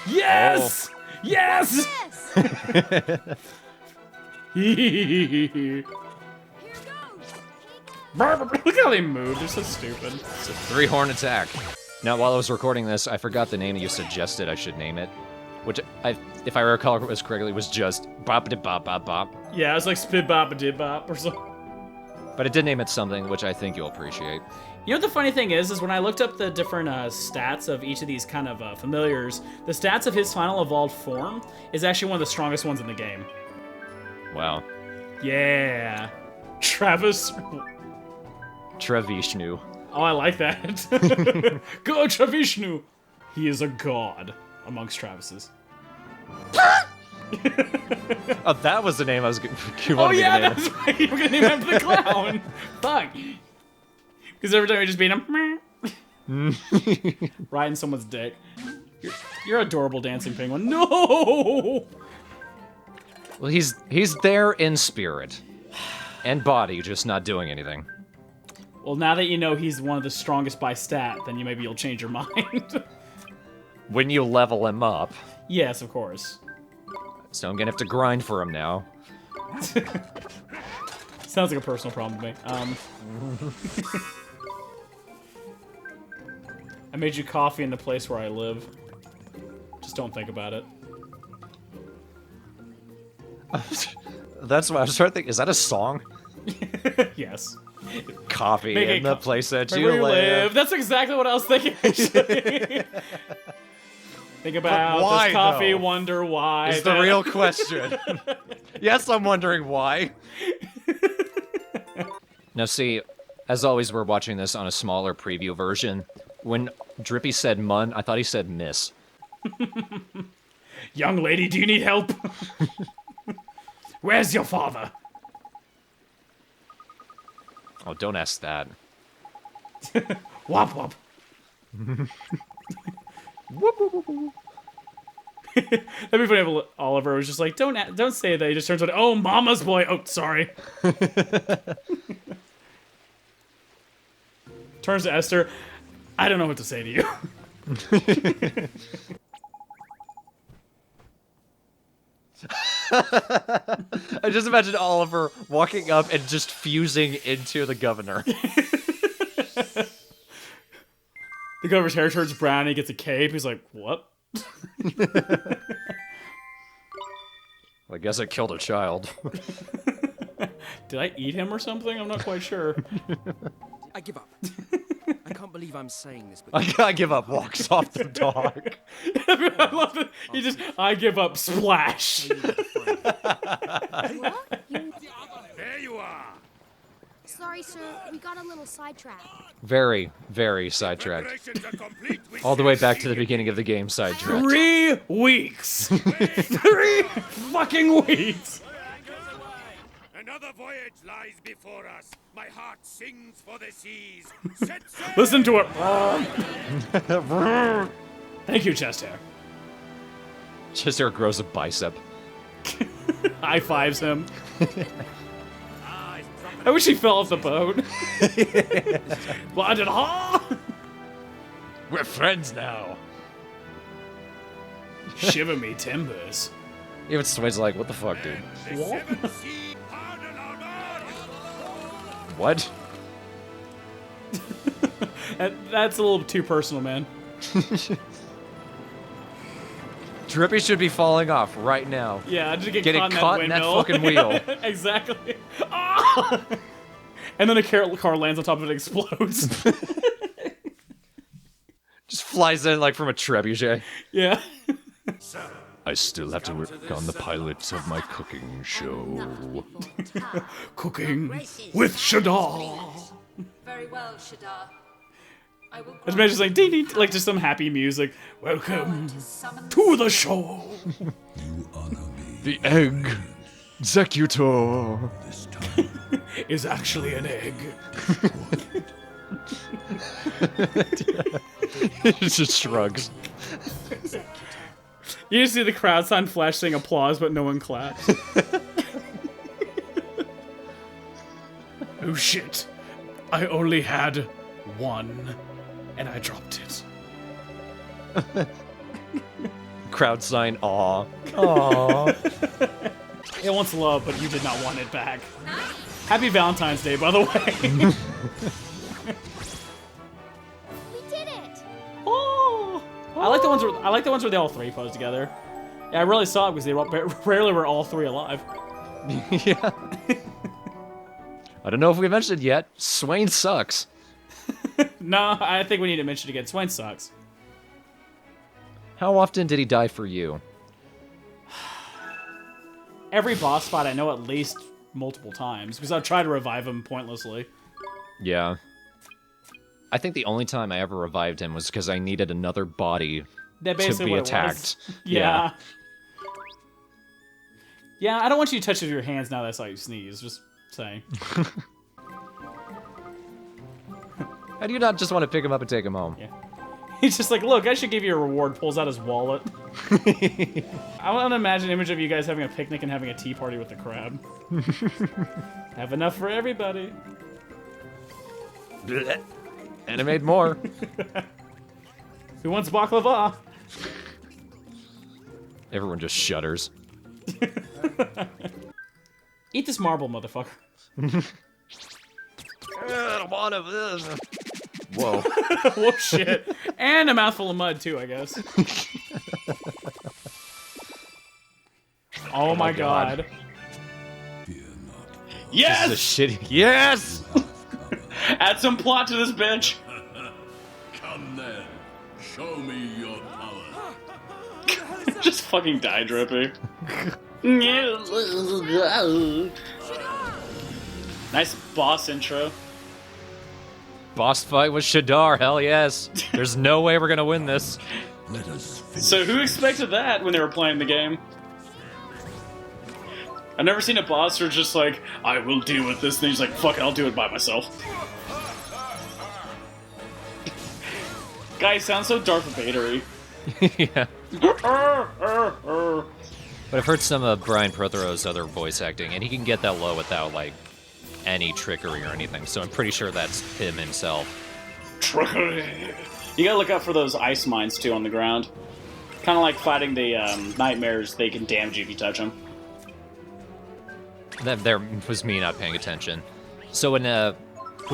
Yes! Oh. Yes! Yes! Look how they move. They're so stupid. It's a 3-horn attack. Now, while I was recording this, I forgot the name that you suggested I should name it. Which, if I recall it was correctly, was just bop-de-bop-bop-bop. Yeah, it was like spit bop a did bop or something. But it did name it something, which I think you'll appreciate. You know what the funny thing is when I looked up the different stats of each of these kind of familiars, the stats of his final evolved form is actually one of the strongest ones in the game. Wow. Yeah. Travis. Travishnu. Oh, I like that. Go, Travishnu! He is a god amongst Travises. Oh, that was the name I was going Oh to yeah, name. that's right. You were gonna name him after the clown. Fuck. Because every time we just beat him, right in someone's dick. You're adorable dancing penguin. No. Well, he's there in spirit. And body, just not doing anything. Well, now that you know he's one of the strongest by stat, then maybe you'll change your mind. When you level him up. Yes, of course. So I'm gonna have to grind for him now. Sounds like a personal problem to me. I made you coffee in the place where I live. Just don't think about it. That's what I was trying to think. Is that a song? Yes. Coffee Make in it the place that Right you where live. That's exactly what I was thinking, actually. Think about why, this coffee, though? wonder why. Is the real question. Yes, I'm wondering why. Now see, as always, we're watching this on a smaller preview version. When Drippy said mun, I thought he said miss. Young lady, do you need help? Where's your father? Oh, don't ask that. Wop wop. That'd be funny if Oliver was just like, don't say that. He just turns on, oh, mama's boy. Oh, sorry. Turns to Esther. I don't know what to say to you. I just imagine Oliver walking up and just fusing into the governor. The governor's hair turns brown. He gets a cape. He's like, what? I guess I killed a child. Did I eat him or something? I'm not quite sure. I give up. I can't believe I'm saying this, but I give up. Walks off the dog. I love it. He just, I give up, splash. What? There you are. Sorry, sir. We got a little sidetracked. Very, very sidetracked. Preparations are complete. We All the shall way back to the see beginning of the game sidetracked. 3 weeks. 3 fucking weeks. Another voyage lies before us. My heart sings for the seas. Set sail. Listen to it. Thank you, chest hair. Chester grows a bicep. High fives him. Ah, it's proper. I wish he fell off the boat. Blinded, huh? We're friends now. Shiver me timbers. Even Sway's like, what the fuck, dude? The What? seven sea pardon our lord. What? That's a little too personal, man. Drippy should be falling off right now. Yeah, just get Getting caught in that caught in that windmill. fucking wheel. Exactly. Ah! And then a car lands on top of it and explodes. Just flies in like from a trebuchet. Yeah. I still have to work on the pilot of my cooking show. Cooking with Shadar. Very well, Shadar. I will It's just like ding, ding, like just some happy music. Welcome to the show. The egg executor. Is actually an egg. He just shrugs. You just see the crowd sign flash saying applause, but no one claps. Oh shit. I only had one, and I dropped it. Crowd sign, aw. Aw. It wants love, but you did not want it back. Happy Valentine's Day, by the way. We did it! Oh, I like the ones where they all three pose together. Yeah, I really saw it because they rarely were all three alive. Yeah. I don't know if we mentioned yet. Swain sucks. No, I think we need to mention it again. Swain sucks. How often did he die for you? Every boss fight I know at least multiple times because I've tried to revive him pointlessly. Yeah. I think the only time I ever revived him was because I needed another body That to basically be what it attacked. was. Yeah. Yeah, I don't want you to touch it with your hands now that I saw you sneeze. Just saying. How do you not just want to pick him up and take him home? Yeah. He's just like, look, I should give you a reward. Pulls out his wallet. I want to imagine an image of you guys having a picnic and having a tea party with the crowd. Have enough for everybody. And I made more. Who wants baklava? Everyone just shudders. Eat this marble, motherfucker. I don't want this. Whoa. Whoa, shit. And a mouthful of mud, too, I guess. Oh my god. Yes! This is a shitty. Yes! Add some plot to this bitch. Come then, show me your power. Just fucking die, Drippy. Nice boss intro. Boss fight with Shadar, hell yes. There's no way we're gonna win this. Let us finish. So who expected that when they were playing the game? I've never seen a boss who's just like, I will deal with this, and he's like, fuck it, I'll do it by myself. Guy sounds so Darth Vader-y. Yeah. But I've heard some of Brian Prothero's other voice acting, and he can get that low without, like, any trickery or anything, so I'm pretty sure that's him himself. Trickery. You gotta look out for those ice mines, too, on the ground. Kind of like fighting the nightmares, they can damage you if you touch them. That there was me not paying attention. So when a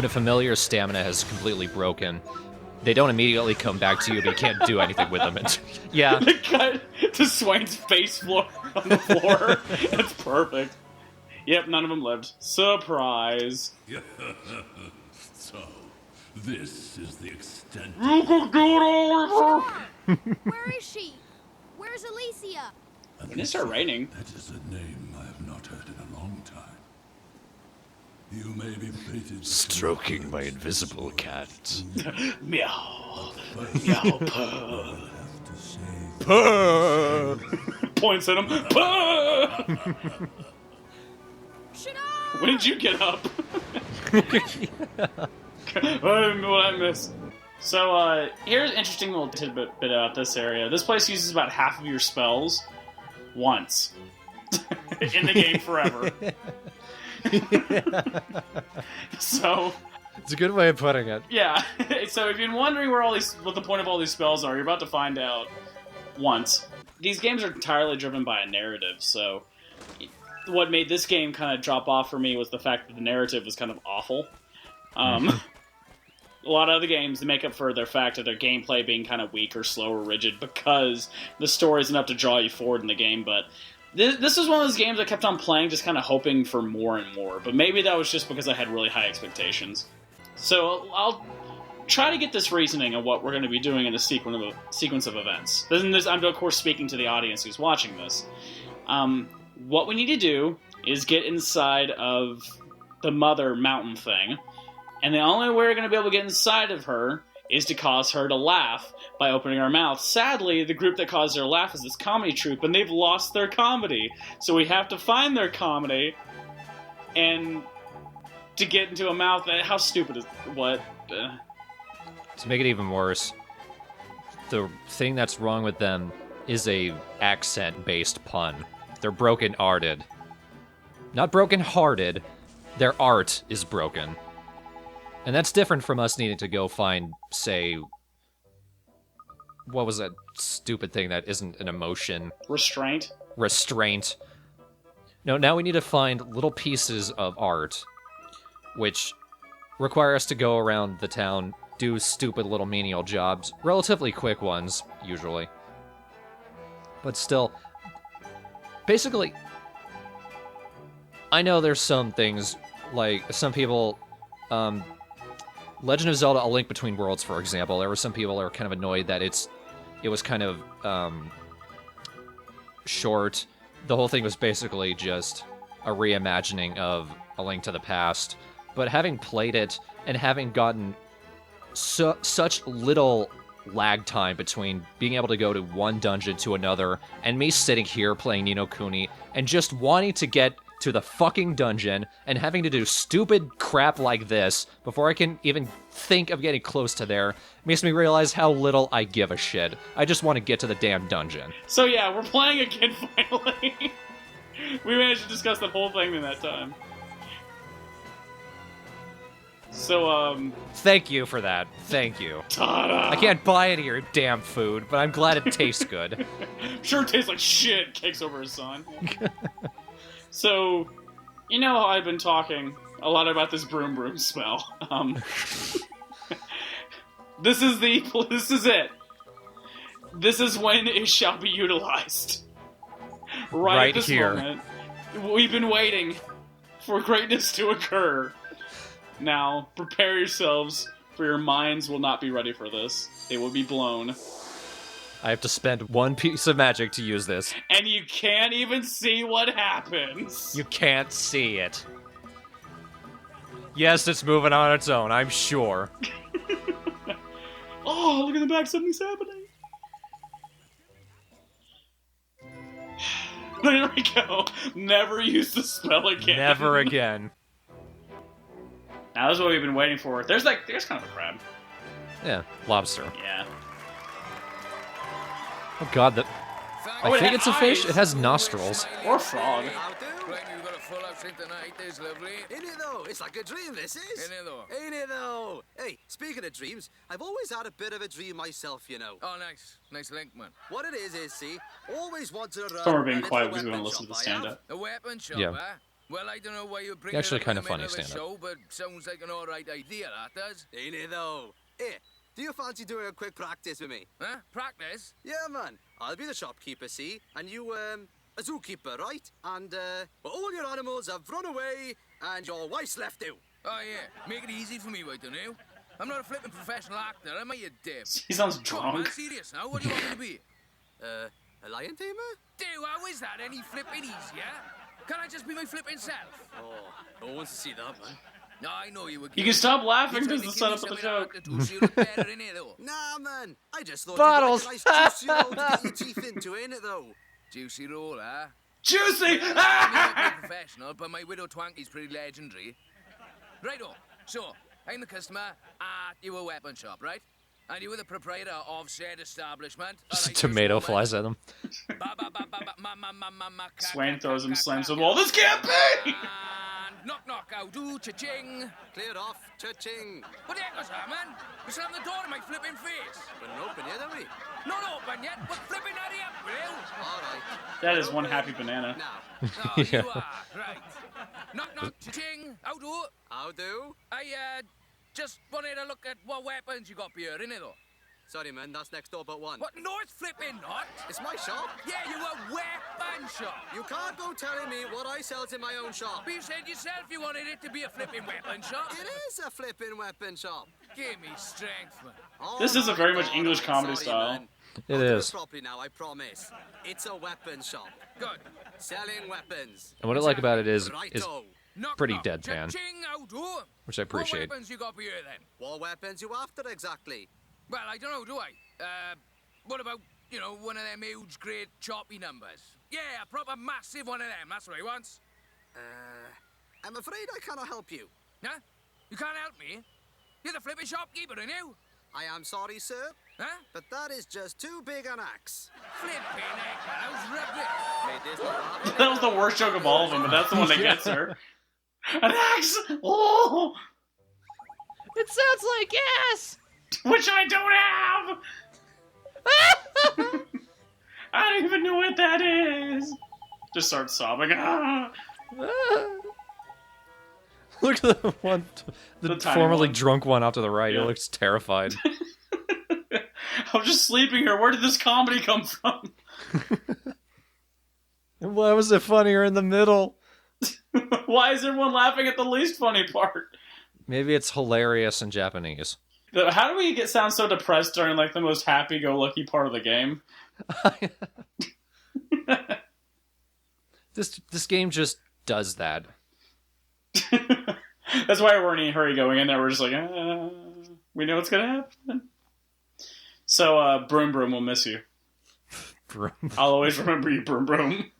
familiar's stamina has completely broken, they don't immediately come back to you, but you can't do anything with them. Yeah. The guy to Swain's face floor on the floor. That's perfect. Yep, none of them lived. Surprise. So, this is the extent. You could do it all. Where is she? Where's Alicia? When it started raining. That is a name I have not heard in a long time. You may be fated. Stroking my invisible cat. Meow. Meow. Purr. Have to say Purr! Points at him. Purr. Shadar! When did you get up? What I missed. So, here's an interesting little tidbit about this area. This place uses about half of your spells once. In the game forever. So... It's a good way of putting it. Yeah, so if you've been wondering what the point of all these spells are, you're about to find out once. These games are entirely driven by a narrative, so what made this game kind of drop off for me was the fact that the narrative was kind of awful. A lot of other games, they make up for their fact of their gameplay being kind of weak or slow or rigid because the story isn't enough to draw you forward in the game, but this was one of those games I kept on playing just kind of hoping for more and more, but maybe that was just because I had really high expectations. So I'll try to get this reasoning of what we're going to be doing in a sequence of events. I'm, of course, speaking to the audience who's watching this. What we need to do is get inside of the mother mountain thing, and the only way we're going to be able to get inside of her is to cause her to laugh by opening our mouth. Sadly, the group that caused her to laugh is this comedy troupe, and they've lost their comedy. So we have to find their comedy, and to get into a mouth that... How stupid is... What? To make it even worse, the thing that's wrong with them is a accent-based pun. They're broken-hearted. Not broken-hearted. Their art is broken. And that's different from us needing to go find, say, what was that stupid thing that isn't an emotion? Restraint. Restraint. No, now we need to find little pieces of art, which require us to go around the town, do stupid little menial jobs, relatively quick ones, usually. But still, basically, I know there's some things, like, some people, Legend of Zelda: A Link Between Worlds, for example, there were some people that were kind of annoyed that it was kind of, short. The whole thing was basically just a reimagining of A Link to the Past. But having played it and having gotten such little lag time between being able to go to one dungeon to another and me sitting here playing Ni no Kuni and just wanting to get to the fucking dungeon and having to do stupid crap like this before I can even think of getting close to there makes me realize how little I give a shit. I just want to get to the damn dungeon. So yeah, we're playing again finally. We managed to discuss the whole thing in that time. So, Thank you for that. Thank you. ta-da! I can't buy any of your damn food, but I'm glad it tastes good. Sure tastes like shit, kicks over his son. So, you know how I've been talking a lot about this broom spell. This is it. This is when it shall be utilized. Right at this here. moment. We've been waiting for greatness to occur. Now, prepare yourselves, for your minds will not be ready for this. They will be blown. I have to spend one piece of magic to use this. And you can't even see what happens. You can't see it. Yes, it's moving on its own, I'm sure. Oh, look in the back, something's happening. There we go. Never use the spell again. Never again. Now, this is what we've been waiting for. There's kind of a crab. Yeah, lobster. Yeah. Oh god, that... Oh, I it think has it's a fish. eyes. It has nostrils. Or a frog. You've got a full outfit tonight, it's lovely. Ain't it though? It's like a dream, this is. Ain't it though? Ain't it though? Hey, speaking of dreams, I've always had a bit of a dream myself, you know. Oh, nice. Nice link, man. What it is, see, always wanted to run. So we're being a quiet little because we want to weapon listen to the shop I have. stand-up. A weapon shop, Yeah. eh? Well, I don't know why you bring Actually it up kind in of the funny middle of a stand-up. show, but sounds like an alright idea, that does. Ain't it though? Hey, do you fancy doing a quick practice with me? Huh? Practice? Yeah, man. I'll be the shopkeeper, see? And you, a zookeeper, right? And, well, all your animals have run away, and your wife's left you. Oh, yeah. Make it easy for me, why don't you? I'm not a flippin' professional actor, am I, you dip? He sounds Come on, man, drunk. serious now. What do you want me to be? A lion tamer? Dude, how is that any flippin' easier? Can I just be my flippin' self? Oh, no one wants to see that, man. No, I know you were You can stop laughing You're because trying the to give setup me of the something joke. to better in it, though. Nah, man. I just thought Bottles. you'd like a nice juicy roll to get your teeth into, ain't it, though? Juicy roll, huh? Juicy! I'm not a professional, but my widow Twanky's pretty legendary. Righto. So, I'm the customer at your weapon shop, right? And you were the proprietor of said establishment. Just a Alright, tomato just a flies at them. Swain throws him, slams the wall. This can't be! And knock, knock, out, do, cha-ching. Cleared off, cha-ching. What the heck was that, man? You slammed the door in my flipping face. But an open yet, are we? Not open yet, but flipping at the up, will. All right. That is one happy banana. Now, Oh, Yeah. you are, right. Knock, knock, cha-ching, out, do. how do? I, just wanted to look at what weapons you got here, innit, though? Sorry, man, that's next door but one. What? No, it's flipping not. It's my shop. Yeah, you a weapon shop. You can't go telling me what I sells in my own shop. But you said yourself you wanted it to be a flipping weapon shop. It is a flipping weapon shop. Give me strength, man. This is a very much English comedy Sorry, style. man. It I'll do is. properly now, I promise. It's a weapon shop. Good. Selling weapons. And what I like about it is Righto. Knock, pretty knock, deadpan. cha-ching, out, do. Which I appreciate. What weapons you got here, then? What weapons you after exactly? Well, I don't know, do I? What about, you know, one of them huge, great, choppy numbers? Yeah, a proper massive one of them, that's what I want. I'm afraid I cannot help you. Huh? You can't help me? You're the flipping shopkeeper, aren't you? I am sorry, sir, Huh? but that is just too big an axe. Flipping heck, that was rubbish. Made this laugh. That was the worst joke of all of them, but that's the one that gets her. An axe! Oh! It sounds like yes! Which I don't have! I don't even know what that is. Just start sobbing. Ah. Look at the one, the tiny formerly one. drunk one out to the right. Yeah. He looks terrified. I'm just sleeping here. Where did this comedy come from? Why was it funnier in the middle? Why is everyone laughing at the least funny part? Maybe it's hilarious in Japanese. How do we sound so depressed during like the most happy-go-lucky part of the game? This game just does that. That's why we're in a hurry going in there. We're just like, we know what's gonna happen. So, Broom Broom will miss you. Broom. I'll always remember you, Broom Broom.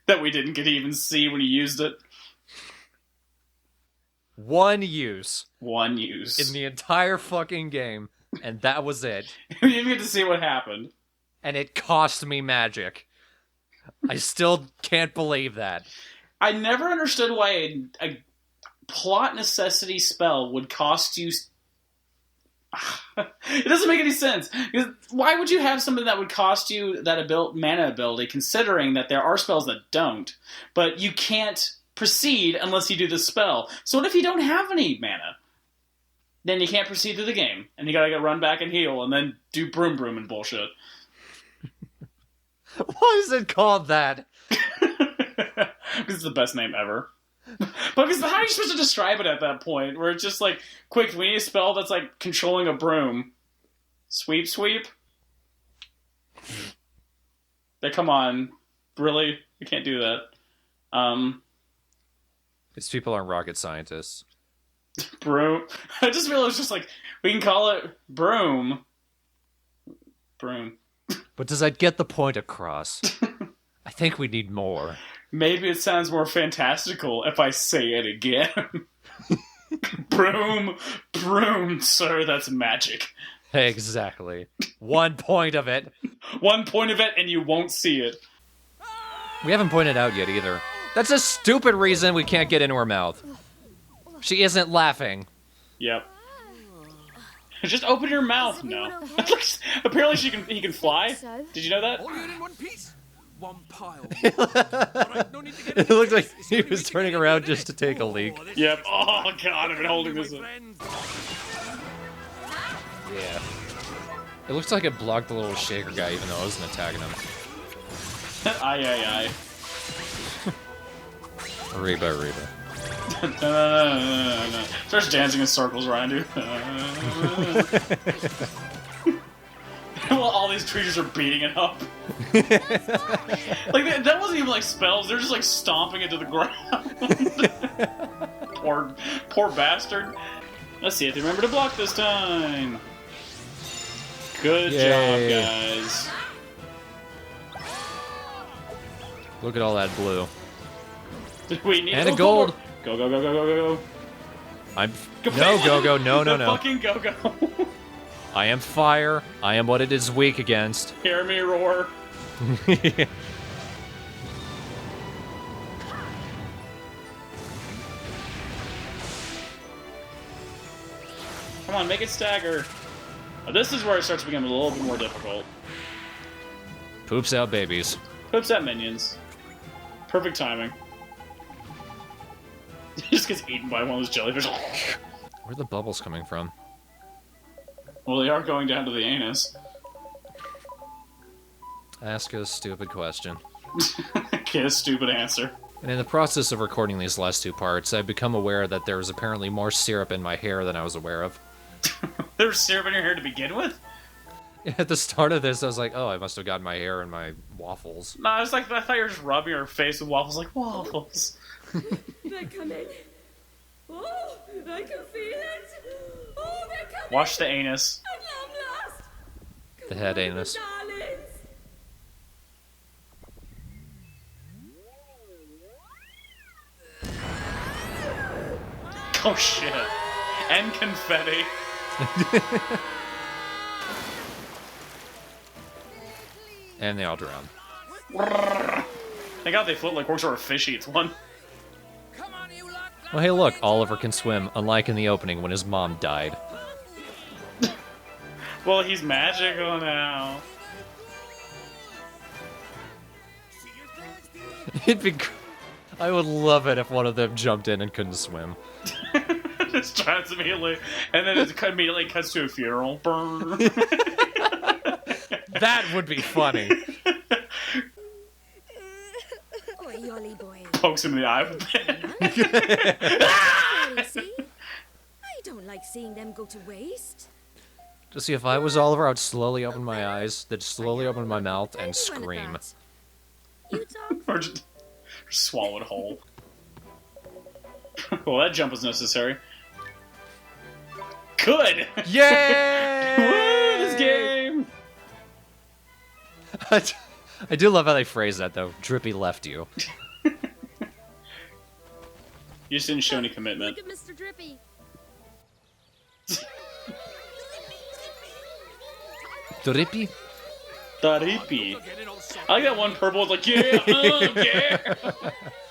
That we didn't get to even see when you used it. One use One use. in the entire fucking game, and that was it. We didn't get to see what happened. And it cost me magic. I still can't believe that. I never understood why a plot necessity spell would cost you... It doesn't make any sense. Why would you have something that would cost you that mana ability, considering that there are spells that don't, but you can't proceed unless you do the spell? So what if you don't have any mana? Then you can't proceed through the game, and you gotta run back and heal, and then do Broom Broom and bullshit. Why is it called that? Because it's the best name ever. Because how are you supposed to describe it at that point? Where it's just like, quick, we need a spell that's like controlling a broom. Sweep, sweep? Come on. Really? You can't do that. These people aren't rocket scientists. Broom. I just realized just like, we can call it broom. Broom. But does that get the point across? I think we need more. Maybe it sounds more fantastical if I say it again. Broom, broom, sir, that's magic. Exactly. 1 point of it. 1 point of it and you won't see it. We haven't pointed out yet either. That's a stupid reason we can't get into her mouth. She isn't laughing. Yep. Just open your mouth. No. Apparently he can fly. Did you know that? All you in one piece? One pile. It looked like he was turning around just to take a leak. Yep. Oh god, I've been holding this in. Yeah. It looks like it blocked the little shaker guy even though I wasn't attacking him. Aye. Reba, Reba. Starts dancing in circles around you. Well, all these creatures are beating it up. Like that wasn't even like spells; they're just like stomping it to the ground. poor bastard. Let's see if they remember to block this time. Good Yay. job, guys. Look at all that blue. We need And a gold. Go. No, no. Fucking go. I am fire. I am what it is weak against. Hear me roar. Come on, make it stagger. Now, this is where it starts to become a little bit more difficult. Poops out babies. Poops at minions. Perfect timing. He just gets eaten by one of those jellyfish. Where are the bubbles coming from? Well, they are going down to the anus. Ask a stupid question. Get a stupid answer. And in the process of recording these last two parts, I've become aware that there was apparently more syrup in my hair than I was aware of. There's syrup in your hair to begin with? At the start of this, I was like, oh, I must have gotten my hair in my waffles. No, I thought you were just rubbing your face with waffles like waffles. They're coming. Oh, I can feel it. Oh, they're coming. Wash the anus. At long last. The head anus. Darlings. Oh shit. And confetti. And they all drown. Thank God they float like works or a fish eats one. Come on, you lot. Well, hey, look, Oliver can swim, unlike in the opening when his mom died. Well, he's magical now. It'd be. I would love it if one of them jumped in and couldn't swim. Just tries immediately, and then it immediately cuts to a funeral. Burn. That would be funny. Oi, Yolly boy. Pokes him in the eye with a pen. See? I don't like seeing them go to waste. Just see, if I was Oliver, I would slowly open my eyes, then slowly open my mouth, and Anyone at scream. that. You talk. Or just swallowed whole. Well, that jump was necessary. Good! Yay! Woo, this game! I do love how they phrase that, though. Drippy left you. You just didn't show any commitment. Look at Mr. Drippy. Drippy? Drippy. I like that one purple. It's like, yeah, yeah.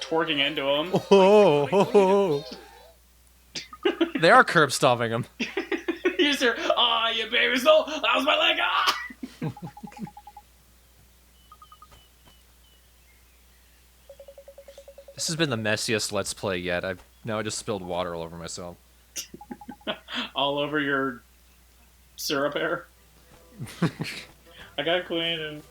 Twerking into him. Oh. They are curb stomping him. You just hear, ah, you baby soul. That was my leg. Ah! This has been the messiest Let's Play yet. I just spilled water all over myself. All over your syrup hair. I got clean.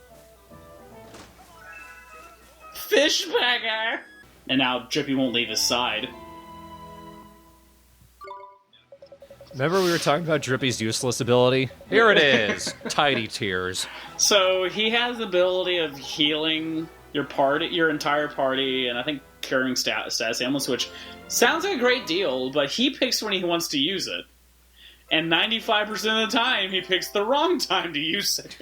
Fish bagger! And now Drippy won't leave his side. Remember we were talking about Drippy's useless ability? Here it is! Tidy Tears. So he has the ability of healing your entire party, and I think curing status ailments, which sounds like a great deal, but he picks when he wants to use it. And 95% of the time, he picks the wrong time to use it.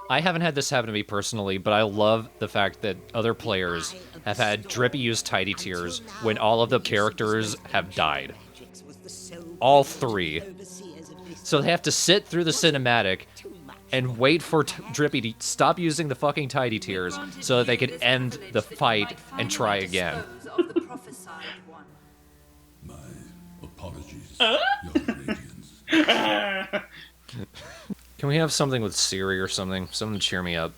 I haven't had this happen to me personally, but I love the fact that other players have had Drippy use Tidy Tears when all of the characters have died. All three. So they have to sit through the cinematic and wait for Drippy to stop using the fucking Tidy Tears so that they can end the fight and try again. My apologies, Young Radiance. Can we have something with Siri or something? Something to cheer me up.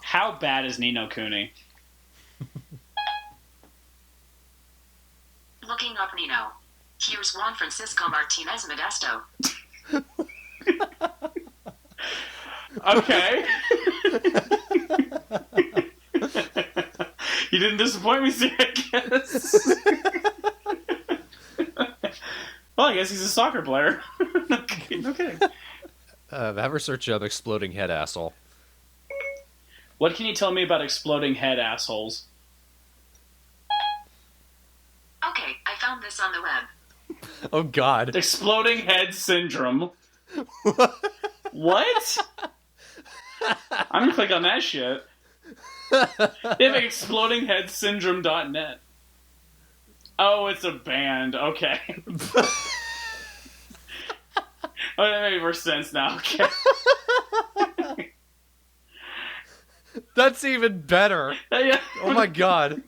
How bad is Nino Kuni? Looking up Nino. Here's Juan Francisco Martinez Modesto. Okay. You didn't disappoint me, Siri, I guess. Well, I guess he's a soccer player. No kidding. Have her search up Exploding Head Asshole. What can you tell me about exploding head assholes? Okay, I found this on the web. Oh god. Exploding head syndrome. What? I'm gonna click on that shit. They have explodingheadsyndrome.net. Oh, it's a band. Okay. Oh, that made more sense now. Okay. That's even better. Yeah. Oh my god.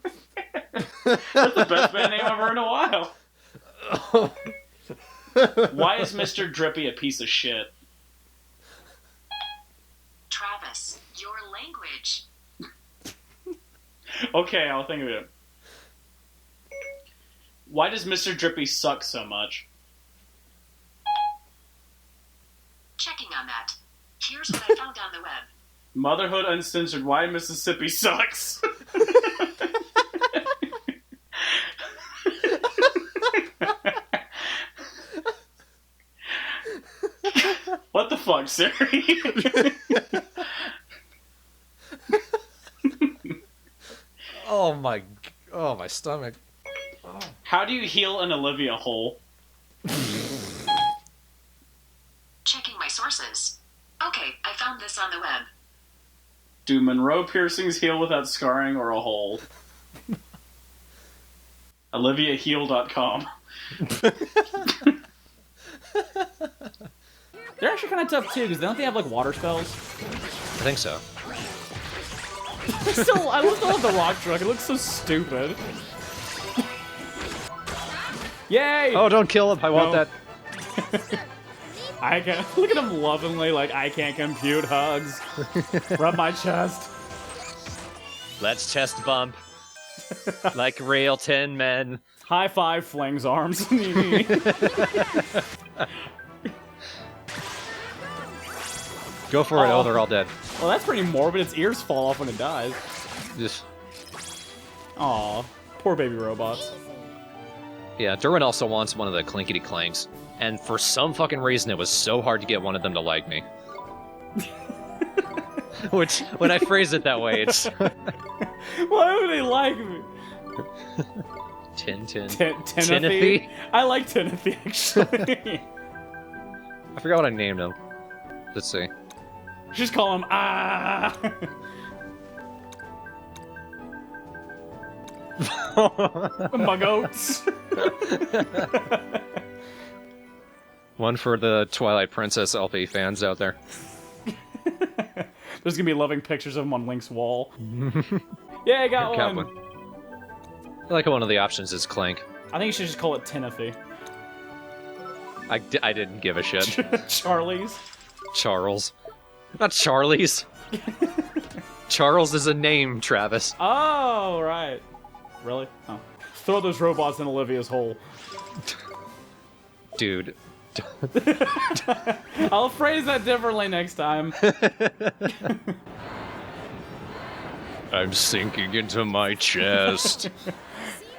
That's the best band name I've heard in a while. Why is Mr. Drippy a piece of shit? Travis, your language. Okay, I'll think of it. Why does Mr. Drippy suck so much? Checking on that. Here's what I found on the web. Motherhood Uncensored. Why Mississippi sucks. What the fuck, Siri? Oh my stomach. How do you heal an Olivia hole? Checking my sources. Okay, I found this on the web. Do Monroe piercings heal without scarring or a hole? OliviaHeal.com. They're actually kind of tough too, because don't they have like water spells? I think so. I still love the rock truck. It looks so stupid. Yay! Oh, don't kill him. I want No. that. I can look at him lovingly, like I can't compute hugs. Rub my chest. Let's chest bump. Like real tin men. High five, flings arms. Go for it. Oh, they're all dead. Well, that's pretty morbid. Its ears fall off when it dies. Just, Aw, poor baby robots. yeah, Derwin also wants one of the clinkety clanks. And for some fucking reason, it was so hard to get one of them to like me. Which, when I phrase it that way, it's... Why would they like me? Timothy? Timothy? I like Timothy, actually. I forgot what I named him. Let's see. Just call him Ah. My goats. One for the Twilight Princess LP fans out there. There's gonna be loving pictures of him on Link's wall. Yeah, I got Got one. I like how one of the options is Clank. I think you should just call it Timothy. I didn't give a shit. Charlie's. Charles. Not Charlie's. Charles is a name, Travis. Oh, right. Really? Oh. Throw those robots in Olivia's hole. Dude. I'll phrase that differently next time. I'm sinking into my chest.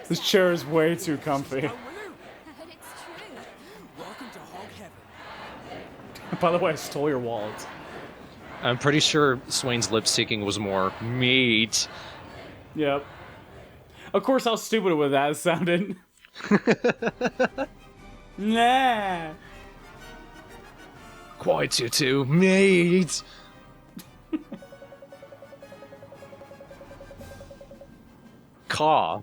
This chair is way too comfy. But it's true. Welcome to Hog Heaven. By the way, I stole your wallet. I'm pretty sure Swain's lip syncing was more meat. Yep. Of course, how stupid would that have sounded? Nah. Quite you two, meat. Caw.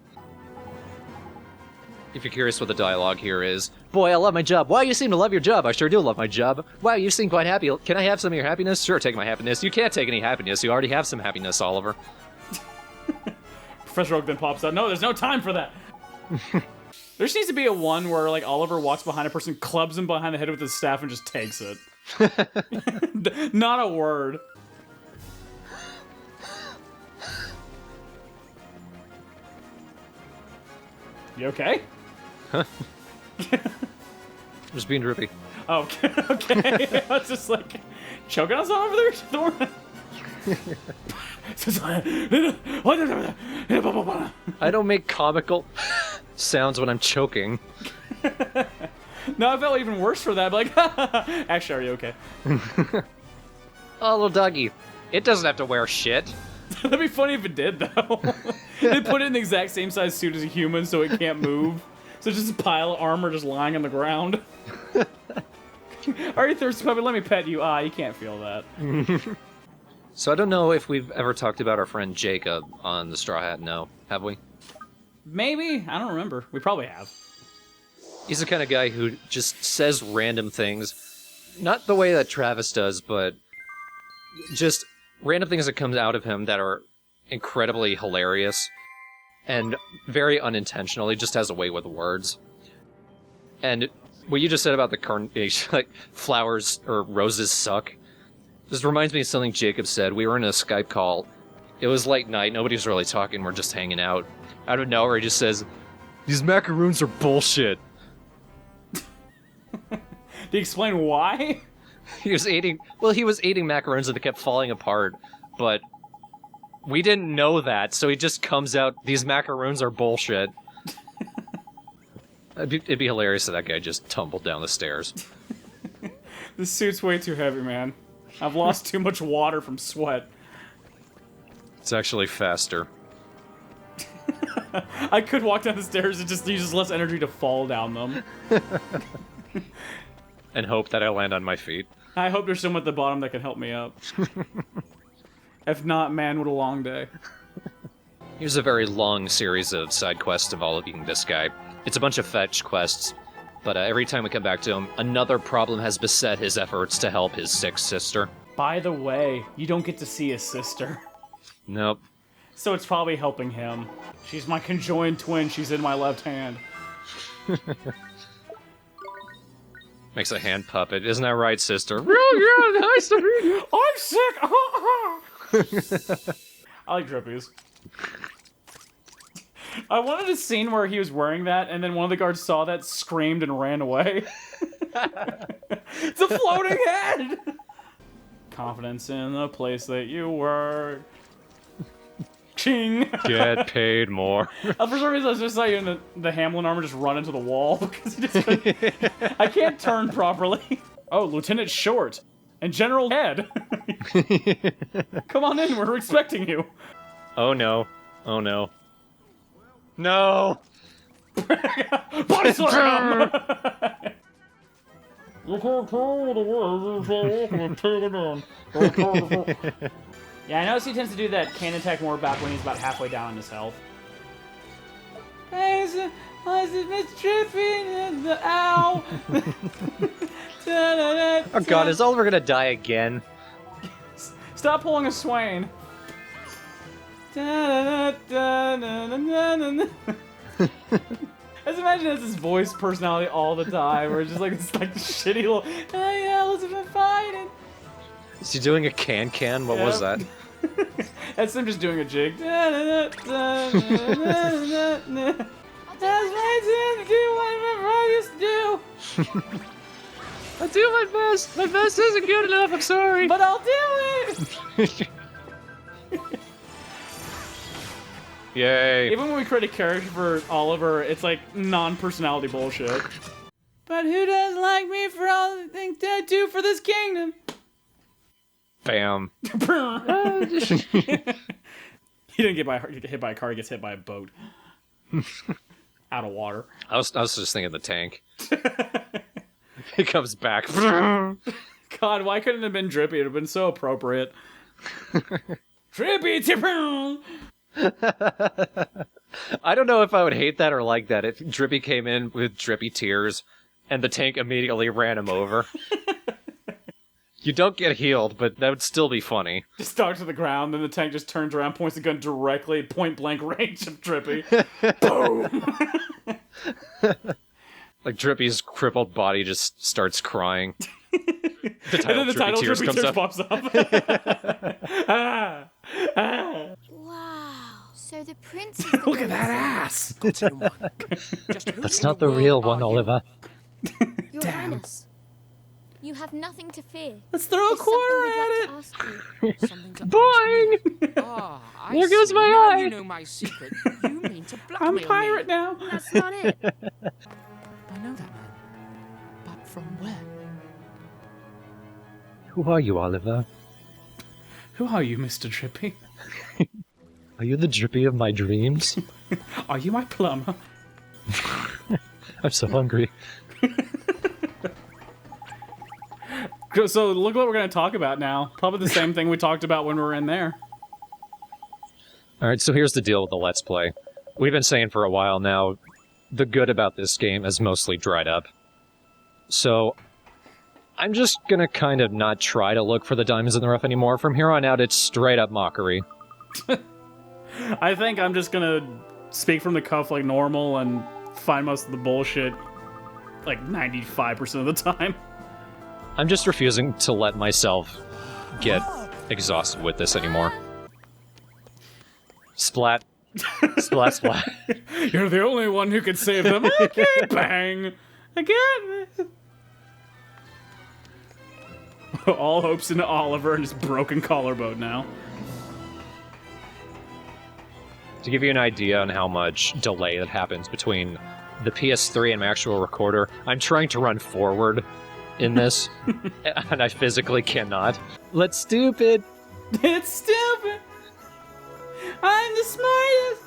If you're curious what the dialogue here is, boy, I love my job. Wow, you seem to love your job. I sure do love my job. Wow, you seem quite happy. Can I have some of your happiness? Sure, take my happiness. You can't take any happiness. You already have some happiness, Oliver. Professor Oak then pops out. No, there's no time for that. There seems to be a one where like Oliver walks behind a person, clubs him behind the head with his staff, and just takes it. Not a word. You okay? Just being drippy. Oh, okay. I was just like choking us all over there. I don't make comical sounds when I'm choking. No, I felt even worse for that. Like, actually, are you okay? Oh, little doggy. It doesn't have to wear shit. That'd be funny if it did, though. They put it in the exact same size suit as a human, so it can't move. So it's just a pile of armor just lying on the ground. Are you thirsty, puppy? Let me pet you. Ah, you can't feel that. So I don't know if we've ever talked about our friend Jacob on the Straw Hat No, have we? Maybe. I don't remember. We probably have. He's the kind of guy who just says random things. Not the way that Travis does, but just random things that come out of him that are incredibly hilarious and very unintentional. He just has a way with words. And what you just said about the carnation, like flowers or roses suck, this reminds me of something Jacob said. We were in a Skype call. It was late night. Nobody's really talking. We're just hanging out. Out of nowhere, he just says, "These macaroons are bullshit." Do you explain why? He was eating macaroons and they kept falling apart, but we didn't know that, so he just comes out, "These macaroons are bullshit." It'd be hilarious if that guy just tumbled down the stairs. This suit's way too heavy, man. I've lost too much water from sweat. It's actually faster. I could walk down the stairs, it just uses less energy to fall down them. And hope that I land on my feet. I hope there's someone at the bottom that can help me up. If not, man, what a long day. Here's a very long series of side quests involving this guy. It's a bunch of fetch quests, but every time we come back to him, another problem has beset his efforts to help his sick sister. By the way, you don't get to see his sister. Nope. So it's probably helping him. She's my conjoined twin, she's in my left hand. Makes a hand puppet. Isn't that right, sister? Yeah, nice to meet you. I'm sick! I like Drippy's. I wanted a scene where he was wearing that, and then one of the guards saw that, screamed, and ran away. It's a floating head! Confidence in the place that you work. Ching! Get paid more. For some reason, I was just saw you in the Hamlin armor just run into the wall because he just I can't turn properly. Oh, Lieutenant Short and General Head. Come on in, we're expecting you. Oh no. Oh no. No! Body slam! Yeah, I noticed he tends to do that cannon attack more back when he's about halfway down in his health. Hey, Miss Drippy, ow! Oh god, is Oliver gonna die again? Stop pulling a Swain. I just imagine it's his voice personality all the time, where it's just like this like shitty little, oh yeah, Elizabeth fighting. Is he doing a can-can? What was that? That's him just doing a jig. That's my turn to do whatever I used to do. I do my best. My best isn't good enough. I'm sorry. But I'll do it. Yay. Even when we create a character for Oliver, it's like non-personality bullshit. But who doesn't like me for all the things that I do for this kingdom? Bam. He didn't get hit by a car, he gets hit by a boat. Out of water. I was just thinking the tank. He comes back. God, why couldn't it have been Drippy? It would have been so appropriate. Drippy! I don't know if I would hate that or like that if Drippy came in with drippy tears and the tank immediately ran him over. You don't get healed, but that would still be funny. Just stuck to the ground, then the tank just turns around, points the gun directly at point-blank range of Drippy. Boom! Like Drippy's crippled body just starts crying. And then the title Drippy Tears pops up. Wow. So the prince is Look at that ass! That's not the real one, Oliver. Your Highness, you have nothing to fear. Let's throw a quarter at it! Boing! Oh, There goes my now eye. You know my secret. You mean to blackmail I'm pirate me. now. That's not it. I know that man. But from where? Who are you, Oliver? Who are you, Mr. Drippy? Are you the Drippy of my dreams? Are you my plumber? I'm so hungry. So look what we're going to talk about now. Probably the same thing we talked about when we were in there. Alright, so here's the deal with the Let's Play. We've been saying for a while now, the good about this game has mostly dried up. So, I'm just gonna kind of not try to look for the diamonds in the rough anymore. From here on out, it's straight up mockery. I think I'm just going to speak from the cuff like normal and find most of the bullshit like 95% of the time. I'm just refusing to let myself get exhausted with this anymore. Splat. Splat, splat. You're the only one who could save them. Okay, bang. Again. All hopes into Oliver and his broken collarbone now. To give you an idea on how much delay that happens between the PS3 and my actual recorder, I'm trying to run forward in this, and I physically cannot. Let's stupid! It's stupid! I'm the smartest!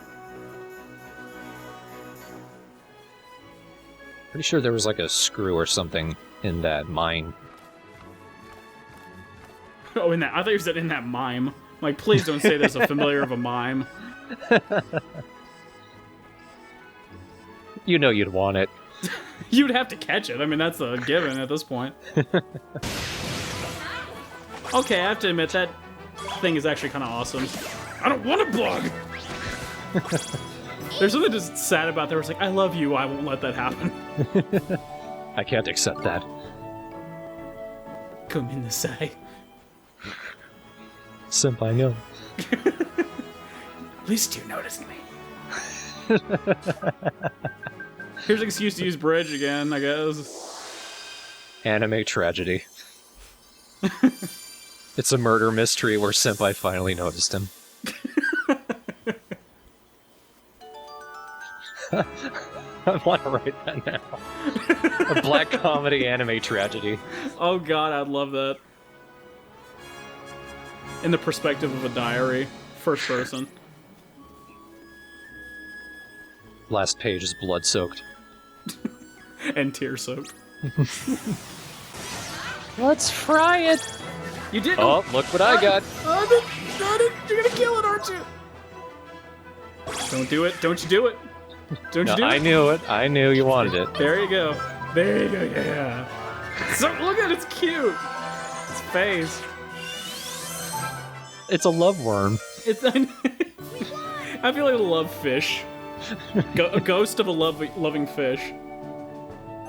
Pretty sure there was like a screw or something in that mine. Oh, in that. I thought you said in that mime. I'm like, please don't say there's a familiar of a mime. You know you'd want it. You'd have to catch it. I mean, that's a given at this point. Okay, I have to admit, that thing is actually kind of awesome. I don't want a blog! There's something just sad about there. It's like, I love you, I won't let that happen. I can't accept that. Come in the side. Senpai, no. At least you noticed me. Here's an excuse to use bridge again, I guess. Anime tragedy. It's a murder mystery where Senpai finally noticed him. I want to write that now. A black comedy anime tragedy. Oh god, I'd love that. In the perspective of a diary. First person. Last page is blood-soaked. And tear-soaked. Let's fry it! You did. Oh, look what I got! You're gonna kill it, aren't you? Don't do it. Don't you do it. Don't you do it. I knew it. I knew you wanted it. There you go. There you go, yeah. So, look at it, it's cute. Its face. It's a love worm. It's. I feel like a love fish. A ghost of a loving fish.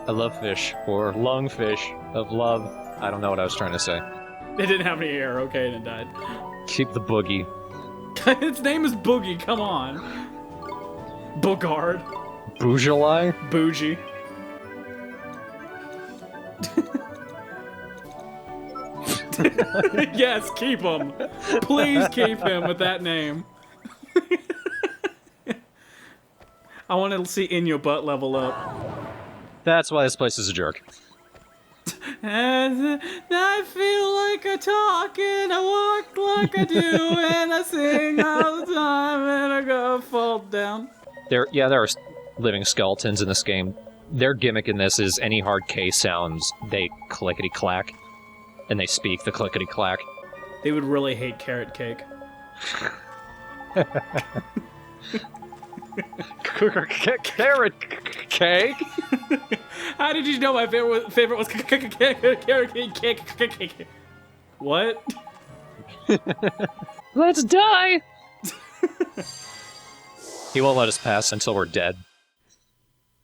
I love fish, or lungfish of love. I don't know what I was trying to say. It didn't have any air, okay, and it died. Keep the boogie. Its name is Boogie, come on. Bogard. Bougelai? Bougie. Yes, keep him. Please keep him with that name. I want to see In Your Butt level up. That's why this place is a jerk. And I feel like I talk and I walk like I do and I sing all the time and I go fall down. There are living skeletons in this game. Their gimmick in this is any hard K sounds, they clickety-clack. And they speak the clickety-clack. They would really hate carrot cake. Carrot cake? How did you know my favorite was carrot cake? What? Let's die! He won't let us pass until we're dead.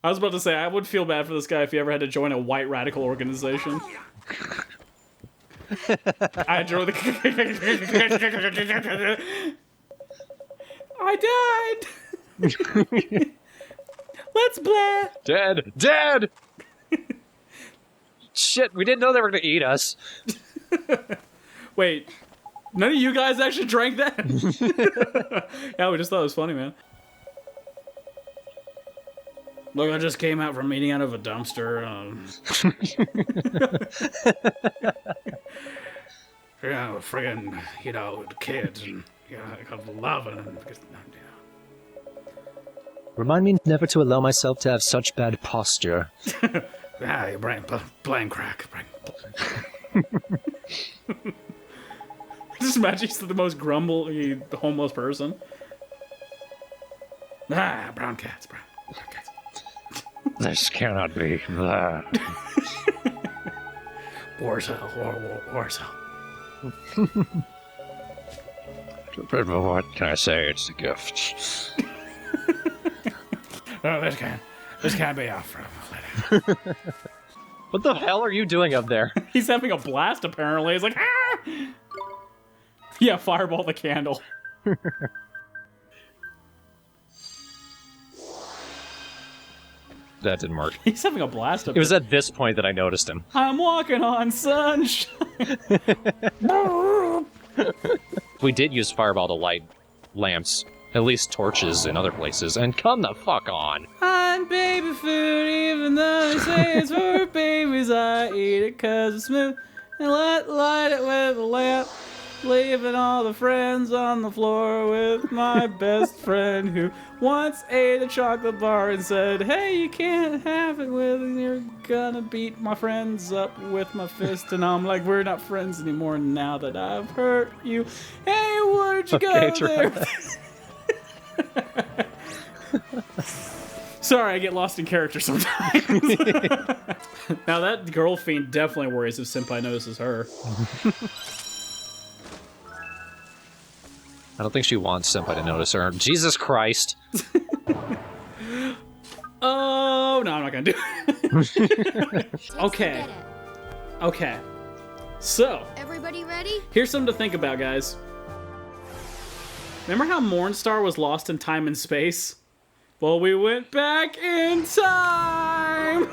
I was about to say, I would feel bad for this guy if he ever had to join a white radical organization. I drove the... I died! Let's play! Dead! Dead! Shit, we didn't know they were gonna eat us. Wait, none of you guys actually drank that? Yeah, we just thought it was funny, man. Look, I just came out from eating out of a dumpster. Yeah, friggin', kids and loving them. Remind me never to allow myself to have such bad posture. Ah, your brain, blame crack. Just imagine he's the most grumbly, homeless person. Ah, brown cats. This cannot be. War's hell. War's hell. What can I say? It's a gift. Oh, this can't be off. What the hell are you doing up there? He's having a blast, apparently. He's like, ah! Yeah, fireball the candle. That didn't work. He's having a blast up It was at this point that I noticed him. I'm walking on sunshine. We did use fireball to light lamps, at least torches in other places, and come the fuck on. On baby food, even though they say it's for babies, I eat it 'cause it's smooth. And light it with a lamp, leaving all the friends on the floor with my best friend who once ate a chocolate bar and said, hey, you can't have it with me, you're gonna beat my friends up with my fist. And I'm like, we're not friends anymore now that I've hurt you. Hey, where'd you go there? Sorry, I get lost in character sometimes. Now that girl fiend definitely worries if Senpai notices her. I don't think she wants Senpai to notice her. Jesus Christ. Oh, no, I'm not gonna do it. Okay. Okay. So, Everybody ready? here's something to think about, guys. Remember how Mornstar was lost in time and space? Well, we went back in time!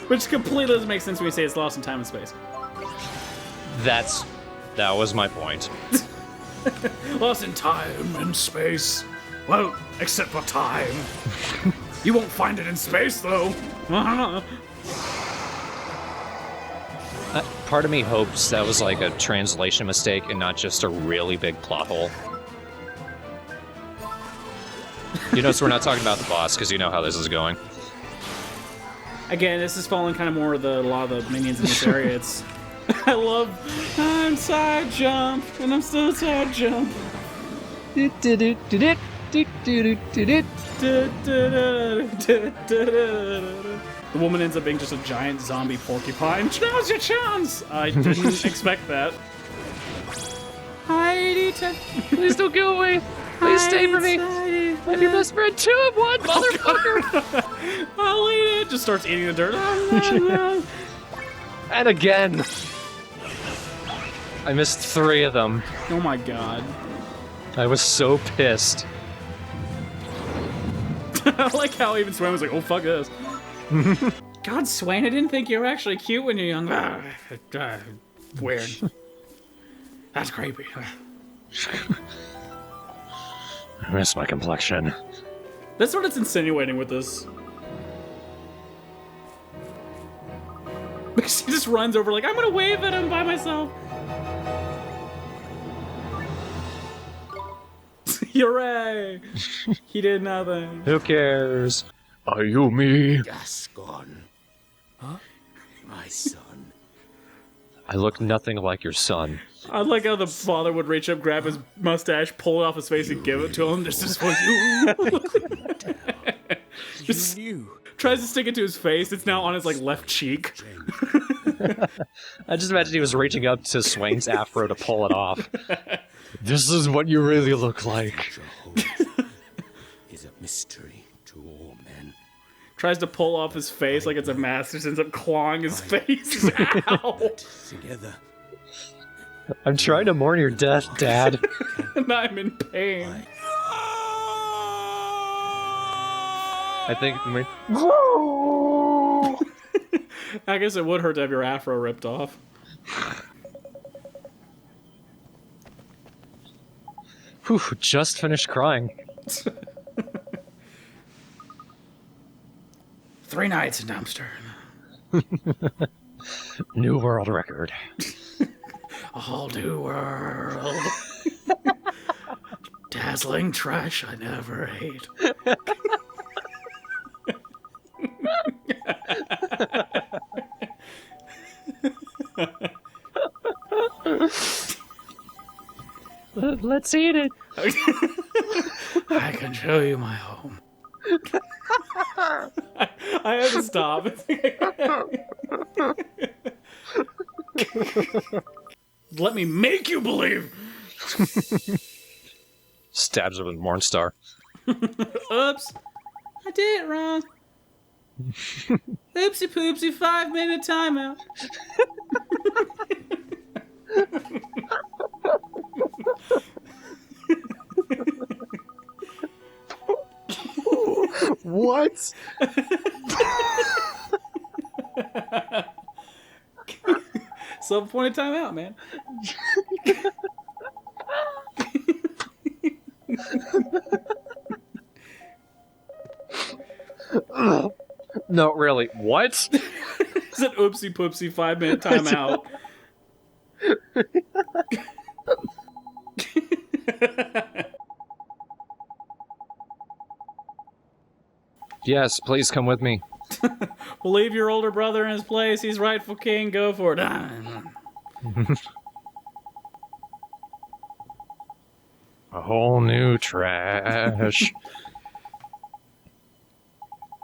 Which completely doesn't make sense when we say it's lost in time and space. That was my point. Lost in time and space. Well, except for time. You won't find it in space, though. Part of me hopes that was like a translation mistake and not just a really big plot hole. You know, so we're not talking about the boss, because you know how this is going. Again, this is following kind of more of a lot of the minions in this area. It's... I love... I'm side jump, and I'm still side jump. The woman ends up being just a giant zombie porcupine. Now's your chance! I didn't expect that. Heidi, Please don't go away. Please stay for me. I'm your best friend too. I'm one, motherfucker. I'll eat it. Just starts eating the dirt. And again. I missed 3 of them. Oh my god. I was so pissed. I like how even Swain was like, oh fuck this. God, Swain, I didn't think you were actually cute when you're young. Weird. That's creepy. I miss my complexion. That's what it's insinuating with this. Because he just runs over like, I'm gonna wave at him by myself. Hooray! He did nothing. Who cares? Are you me? Gascon. Huh? My son. I look nothing like your son. I like how the father would reach up, grab his mustache, pull it off his face, and give it to him. This is for you. Just tries to stick it to his face. It's now on his like left cheek. I just imagine he was reaching up to Swain's afro to pull it off. This is what you really look like. Is a mystery to all men. Tries to pull off his face like it's a mask. Just ends up clawing his face. Ow! Together. I'm trying to mourn your death, Dad. And I'm in pain. I think... I guess it would hurt to have your afro ripped off. Whew, just finished crying. 3 nights in dumpster. New world record. A whole new world. Dazzling trash I never ate. Let's eat it. I can show you my home. I have to stop. Let me make you believe. Stabs her with Mornstar. Oops. I did it wrong. Oopsie poopsie, 5-minute timeout. What? Self-appointed timeout, man. No, really. What? It's an oopsie poopsie 5-minute timeout. Yes, please come with me. We'll leave your older brother in his place. He's rightful king. Go for it. A whole new trash.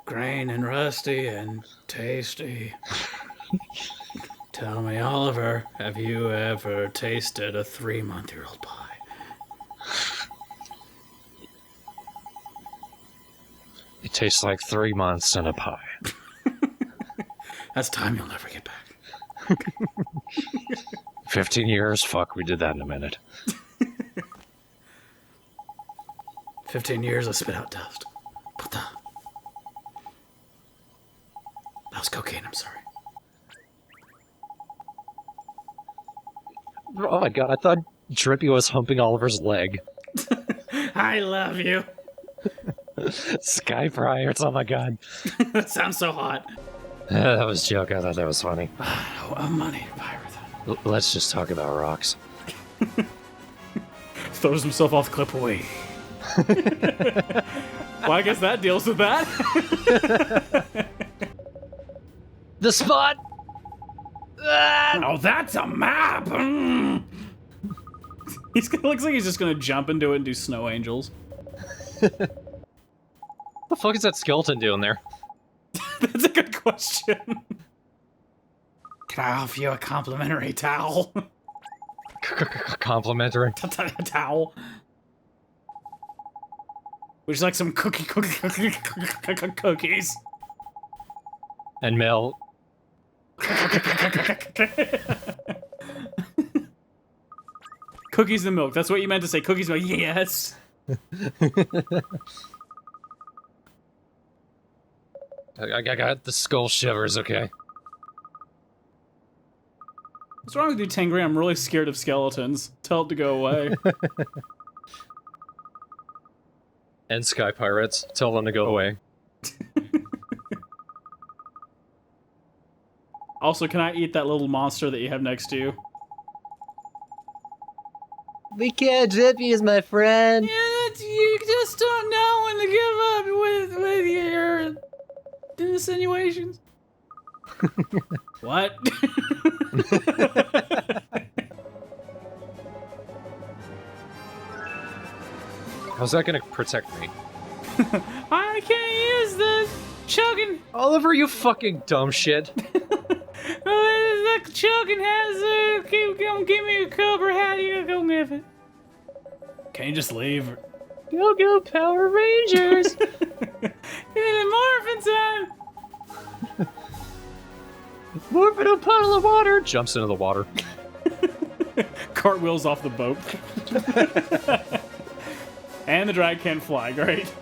Grain and rusty and tasty. Tell me, Oliver, have you ever tasted a 3-month-old pie? Tastes like 3 months in a pie. That's time you'll never get back. 15 years? Fuck, we did that in a minute. 15 years of spit out dust. What the? That was cocaine, I'm sorry. Oh my god, I thought Drippy was humping Oliver's leg. I love you. Sky Friars, oh my god. That sounds so hot. That was a joke, I thought that was funny. Oh, money, pirate. Let's just talk about rocks. Throws himself off the cliff away. Well, I guess that deals with that. The spot! Oh, that's a map! Mm. Looks like he's just gonna jump into it and do snow angels. What the fuck is that skeleton doing there? That's a good question. Can I offer you a complimentary towel? Complimentary? Towel. Would you like some cookies? And milk. Cookies and milk. That's what you meant to say. Cookies and milk. Yes. I got the skull shivers, okay. What's wrong with you, Tangri? I'm really scared of skeletons. Tell it to go away. And Sky Pirates. Tell them to go away. Also, can I eat that little monster that you have next to you? We can't, Drippy is my friend. Yeah, you just don't know when to give up with your insinuations. What? How's that gonna protect me? I can't use the chugging. Oliver, you fucking dumb shit. The chugging has give me a cup, or how do you go give it? Can you just leave? Go Power Rangers! Morphin time! Morph in a puddle of water! Jumps into the water. Cartwheels off the boat. And the drag can't fly, great.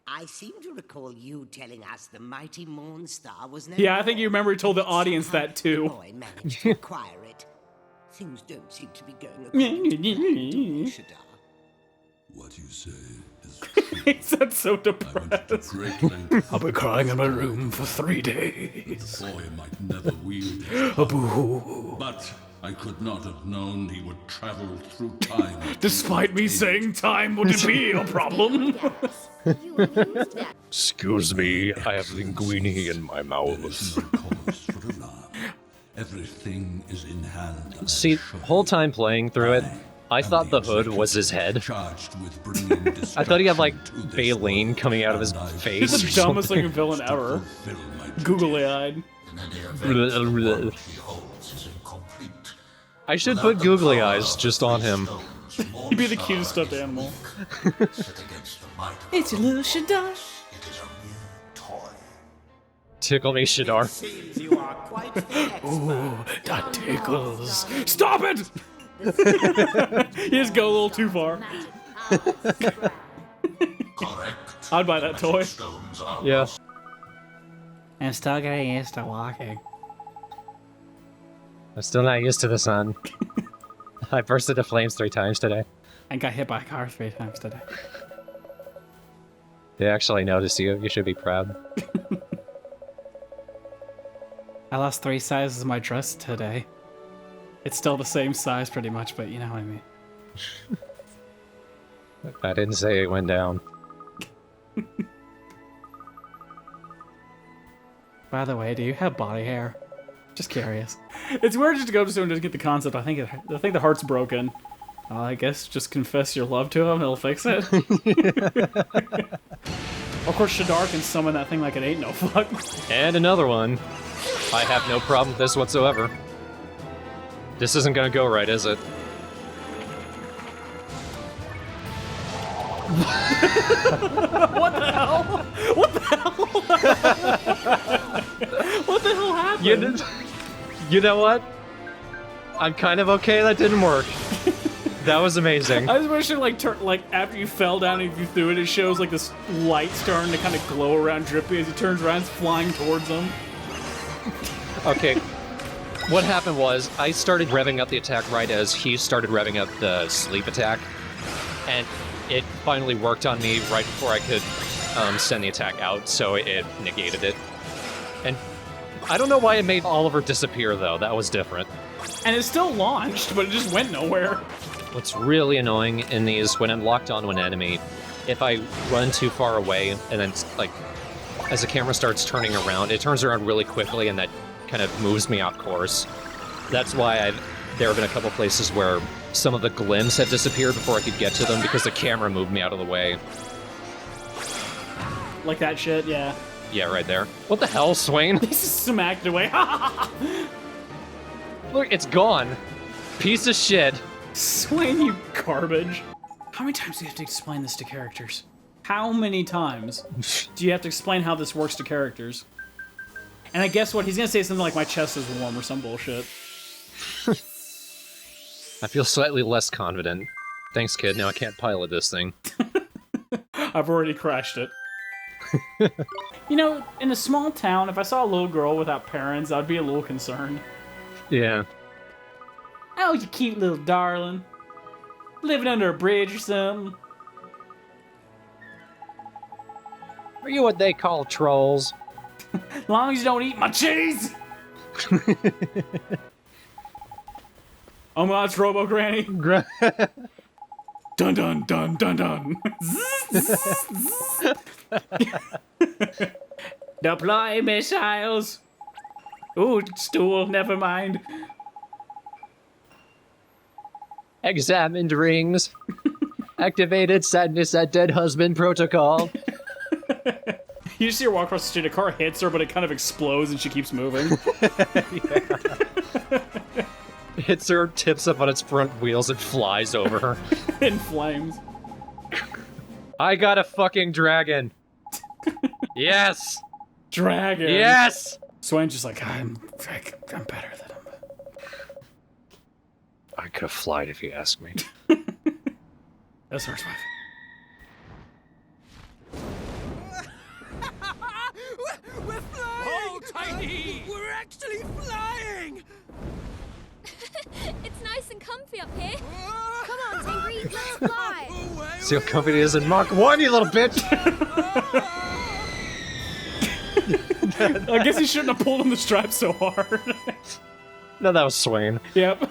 I seem to recall you telling us the mighty Morn Star was never... Yeah, I think you remember you told the audience that too. Boy managed to acquire it. Things don't seem to be going according to plan, do they, Shadar? What you say is He sounds so depressed. great length. I'll be crying in my room for 3 days. The boy might never wield his A boo. but I could not have known he would travel through time. Despite me saying time wouldn't be a problem. Excuse me, I have linguine in my mouth. Cause for alarm. Everything is in hand. See, whole time playing through it, I thought the hood was his head. Charged with bringing I thought he had like to this baleen coming out of his face. He's the dumbest looking villain ever. Googly eyed. I should put googly eyes just on him. He'd be the cutest stuffed animal. It's a little Shadar. Tickle me, Shadar. Ooh, that tickles. Stop it! You just go a little too far. I'd buy that toy. Yeah. I'm still getting used to walking. I'm still not used to the sun. I burst into flames 3 times today. And got hit by a car 3 times today. They actually noticed you. You should be proud. I lost 3 sizes of my dress today. It's still the same size pretty much, but you know what I mean. I didn't say it went down. By the way, do you have body hair? Just curious. It's weird just to go to someone and just get the concept. I think the heart's broken. I guess just confess your love to him, he'll fix it. Of course, Shadar can summon that thing like it ain't no fuck. And another one. I have no problem with this whatsoever. This isn't gonna go right, is it? What the hell? What the hell? What the hell happened? You know what? I'm kind of okay that didn't work. That was amazing. I was wishing, like, after you fell down and you threw it, it shows, like, this light starting to kind of glow around Drippy as he turns around, it's flying towards him. Okay. What happened was, I started revving up the attack right as he started revving up the sleep attack. And it finally worked on me right before I could send the attack out, so it negated it. And I don't know why it made Oliver disappear, though. That was different. And it still launched, but it just went nowhere. What's really annoying in these, when I'm locked onto an enemy, if I run too far away, and then, like, as the camera starts turning around, it turns around really quickly, and that kind of moves me off course. That's why there have been a couple places where some of the glimpses have disappeared before I could get to them, because the camera moved me out of the way. Like that shit, yeah. Yeah, right there. What the hell, Swain? He just smacked it away. Look, it's gone. Piece of shit. Swain, you garbage. How many times do you have to explain this to characters? How many times do you have to explain how this works to characters? And I guess what? He's gonna say something like, my chest is warm or some bullshit. I feel slightly less confident. Thanks, kid. Now I can't pilot this thing. I've already crashed it. You know, in a small town, if I saw a little girl without parents, I'd be a little concerned. Yeah. Oh, you cute little darling. Living under a bridge or something. Are you what they call trolls? As long as you don't eat my cheese! Oh my god, it's Robo Granny. Dun dun dun dun dun. Deploy missiles. Ooh, stool, never mind. Examined rings. Activated sadness at dead husband protocol. You see her walk across the street, a car hits her, but it kind of explodes and she keeps moving. Hits her, tips up on its front wheels, and flies over her. In flames. I got a fucking dragon. Yes! Dragon. Yes! Swain's just like, I'm better than him. I could have flied if you asked me. That's hers, wife. We're flying! Oh, Tiny! We're actually flying! It's nice and comfy up here. Come on, Tingry, let's fly. See how comfy it is in Mach 1, you little bitch! I guess he shouldn't have pulled on the strap so hard. No, that was Swain. Yep.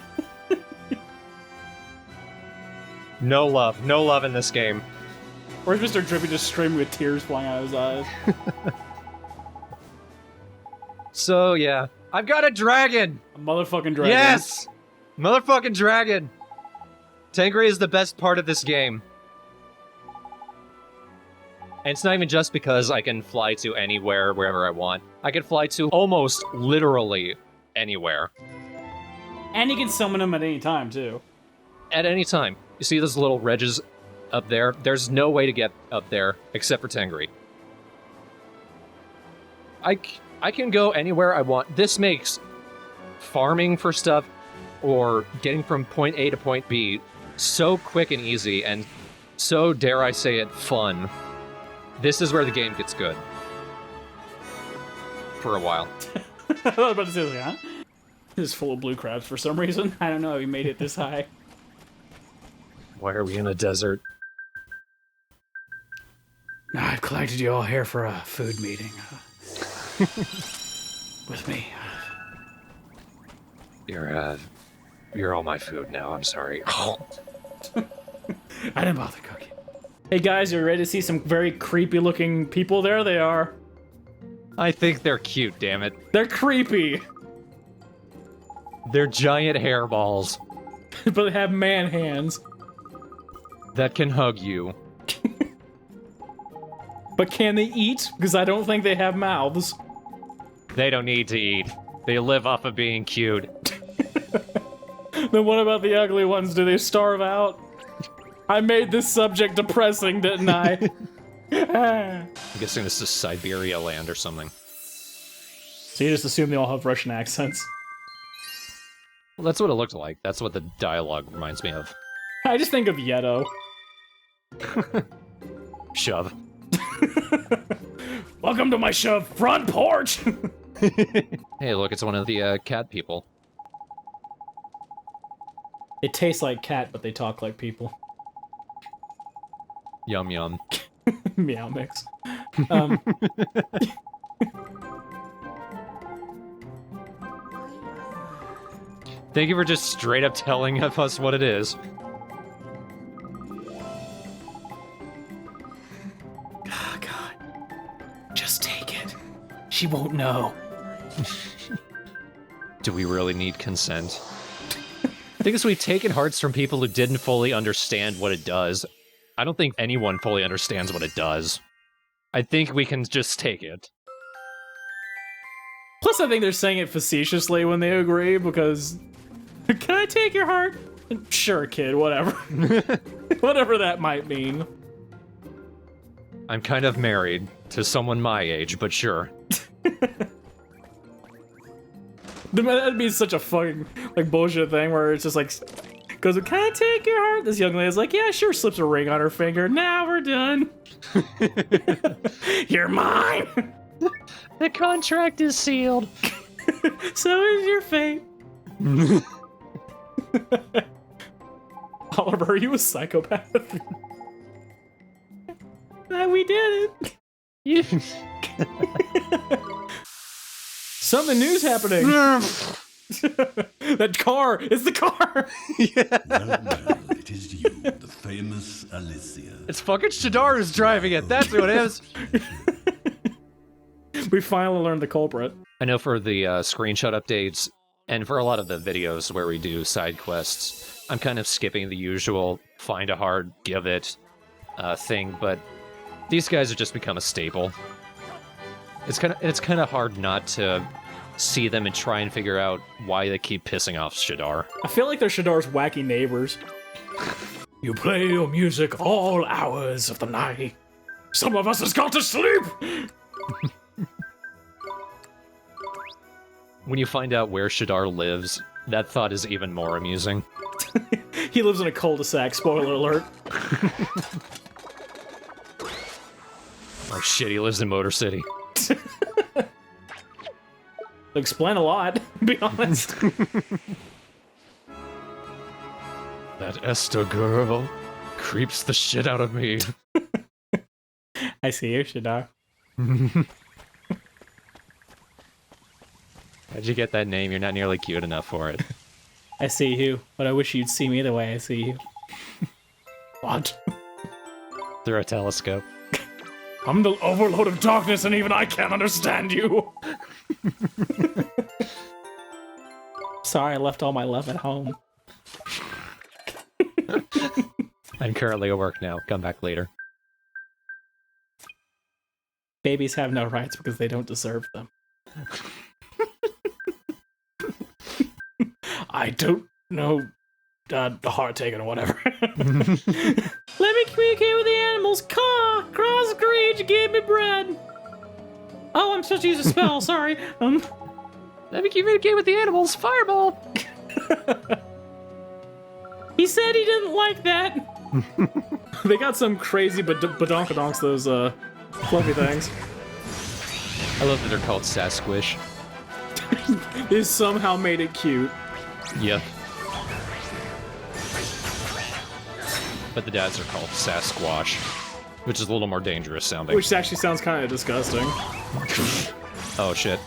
No love in this game. Where's Mr. Drippy just screaming with tears flying out of his eyes? So, yeah. I've got a dragon! A motherfucking dragon. Yes! Motherfucking dragon! Tangri is the best part of this game. And it's not even just because I can fly to anywhere, wherever I want. I can fly to almost literally anywhere. And you can summon him at any time, too. At any time. You see those little redges up there? There's no way to get up there except for Tangri. I can go anywhere I want. This makes farming for stuff or getting from point A to point B so quick and easy and so, dare I say it, fun. This is where the game gets good. For a while. I was about to say, like, huh? This is full of blue crabs for some reason. I don't know how he made it this high. Why are we in a desert? No, I've collected you all here for a food meeting. With me. You're all my food now, I'm sorry. I didn't bother cooking. Hey guys, are you ready to see some very creepy looking people? There they are. I think they're cute, damn it. They're creepy. They're giant hairballs. But they have man hands. That can hug you. But can they eat? Because I don't think they have mouths. They don't need to eat. They live off of being cute. Then what about the ugly ones? Do they starve out? I made this subject depressing, didn't I? I'm guessing this is Siberia land or something. So you just assume they all have Russian accents. Well, that's what it looked like. That's what the dialogue reminds me of. I just think of Yeto. Shove. Welcome to my shove front porch! Hey, look, it's one of the cat people. It tastes like cat, but they talk like people. Yum yum. Meow mix. Thank you for just straight up telling us what it is. Oh, God. Just take it. She won't know. Do we really need consent? The thing is, we've taken hearts from people who didn't fully understand what it does. I don't think anyone fully understands what it does. I think we can just take it. Plus, I think they're saying it facetiously when they agree, because... Can I take your heart? Sure, kid, whatever. Whatever that might mean. I'm kind of married to someone my age, but sure. That'd be such a fucking, like, bullshit thing where it's just like... Goes, can I take your heart? This young lady's like, yeah, sure, slips a ring on her finger. Now we're done. You're mine! The contract is sealed. So is your fate. Oliver, are you a psychopath? We did it. You... Something new's happening. That car is the car. Well, it is you, the famous Alicia. It's fucking Shadar who's driving it. That's who it is. We finally learned the culprit. I know for the screenshot updates, and for a lot of the videos where we do side quests, I'm kind of skipping the usual find a heart, give it thing, but these guys have just become a staple. It's kind of hard not to see them and try and figure out why they keep pissing off Shadar. I feel like they're Shadar's wacky neighbors. You play your music all hours of the night. Some of us has got to sleep. When you find out where Shadar lives, that thought is even more amusing. He lives in a cul-de-sac, spoiler alert. Oh shit, he lives in Motor City. Explain a lot, be honest. That Esther girl creeps the shit out of me. I see you, Shadar. How'd you get that name? You're not nearly cute enough for it. I see you, but I wish you'd see me the way I see you. What? Through a telescope. I'm the overload of darkness and even I can't understand you. Sorry, I left all my love at home. I'm currently at work now. Come back later. Babies have no rights because they don't deserve them. I don't know. Heart taken or whatever. Let me communicate with the animals. Cross greed, you gave me bread. Oh, I'm supposed to use a spell. Sorry. Let me communicate with the animals. Fireball. He said he didn't like that. They got some crazy badonkadonks, those fluffy things. I love that they're called Sasquish. They somehow made it cute. Yep. But the dads are called Sasquatch, which is a little more dangerous sounding. Which actually sounds kind of disgusting. Oh shit.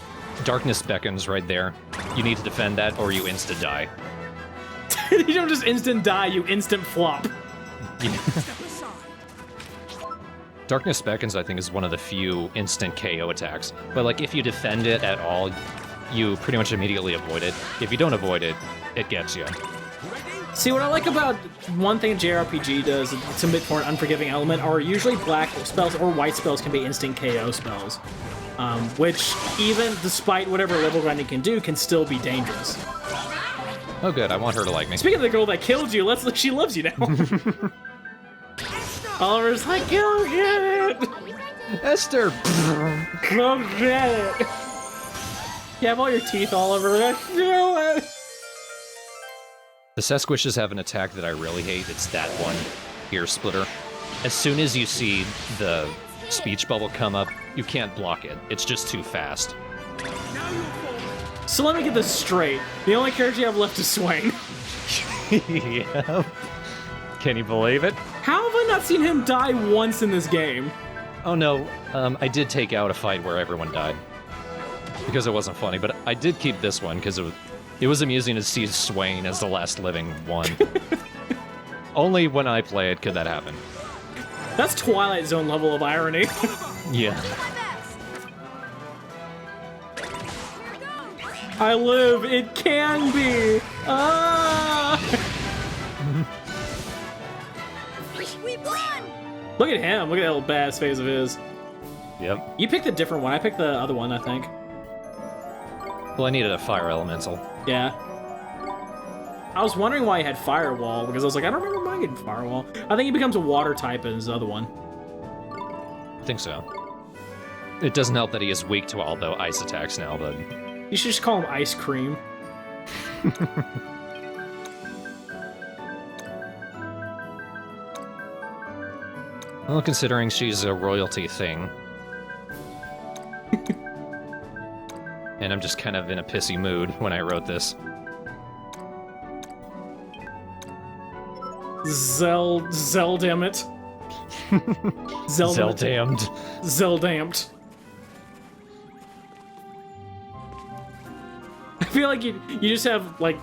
Darkness beckons right there. You need to defend that or you insta-die. You don't just instant die, you instant flop. Darkness beckons, I think, is one of the few instant KO attacks. But like, if you defend it at all, you pretty much immediately avoid it. If you don't avoid it, it gets you. See, what I like about one thing JRPG does to make for an unforgiving element are usually black spells or white spells can be instant KO spells. Which, even despite whatever level grinding can do, can still be dangerous. Oh good, I want her to like me. Speaking of the girl that killed you, she loves you now. Oliver's like, go get it! Esther! Go get it! You have all your teeth, Oliver. Let's do it! The Sasquishes have an attack that I really hate. It's that one, ear splitter. As soon as you see the speech bubble come up, you can't block it. It's just too fast. So let me get this straight. The only character you have left is Swain. Yeah. Can you believe it? How have I not seen him die once in this game? Oh no, I did take out a fight where everyone died. Because it wasn't funny, but I did keep this one because it was amusing to see Swain as the last living one. Only when I play it could that happen. That's Twilight Zone level of irony. Yeah. I live, it can be! Ah! We won! Look at him, look at that little badass face of his. Yep. You picked a different one, I picked the other one, I think. Well, I needed a fire elemental. Yeah. I was wondering why he had Firewall, because I was like, I don't remember mine getting Firewall. I think he becomes a water type in his other one. I think so. It doesn't help that he is weak to all the ice attacks now, but... You should just call him Ice Cream. Well, considering she's a royalty thing. And I'm just kind of in a pissy mood when I wrote this. Zeldamned. Zeldamned. Zeldamned. I feel like you just have, like,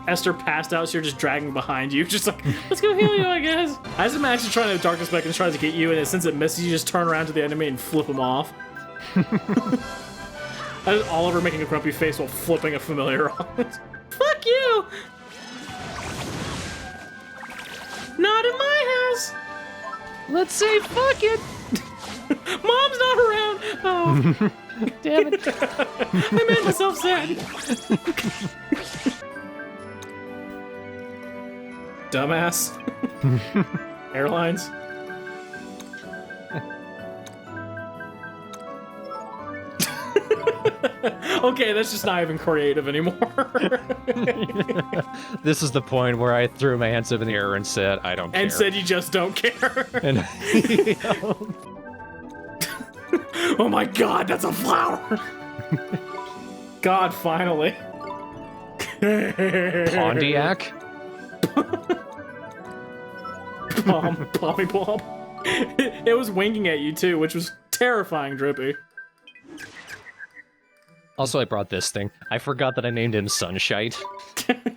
Esther passed out, so you're just dragging behind you. Just like, let's go heal you, I guess. I just imagine trying to Darkness Beckons tries to get you, and since it misses, you just turn around to the enemy and flip him off. That is Oliver making a grumpy face while flipping a familiar off. Fuck you! Not in my house! Let's say fuck it! Mom's not around! Oh. Damn it. I made myself sad. Dumbass. Airlines. Okay, that's just not even creative anymore. This is the point where I threw my hands up in the air and said, I don't care. And said you just don't care. And oh my god, that's a flower! God, finally. Pontiac? Pommy Bob. It was winking at you too, which was terrifying, Drippy. Also, I brought this thing. I forgot that I named him Sunshite.